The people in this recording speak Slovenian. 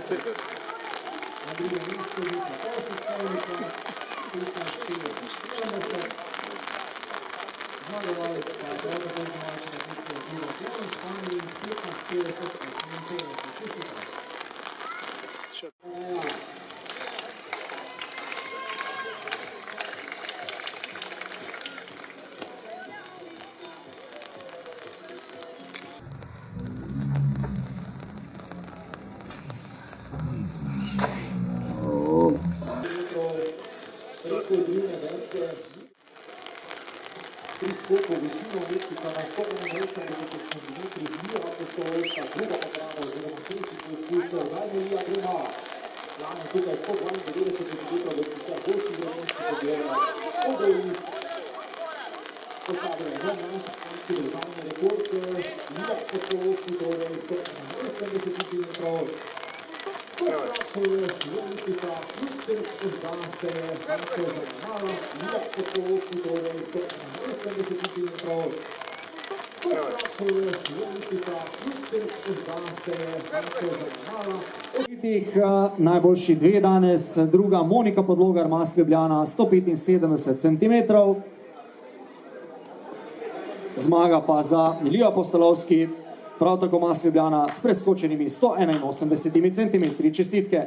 Črti. Pri skoku višino umetnika na 181 cm Mija Apostolska, druga poprava oziroma tretji poizkušnja, zadnji Mija Prima. Lani tukaj 192 cm vrstice, boljši vremenski podjela, odejni. Postavljajo za najšpanski državni rekord, Mija Apostolski, torej 181 cm. Umetnika, Kristian Zdanse, Hanko Zanmala, Mija Apostolski, torej 181 cm. Najboljši dve danes, druga Monika Podlogar, Mast Ljubljana, 175 cm. Zmaga pa za Ilija Apostolovski, prav tako Mast Ljubljana s preskočenimi 181 cm. Čestitke.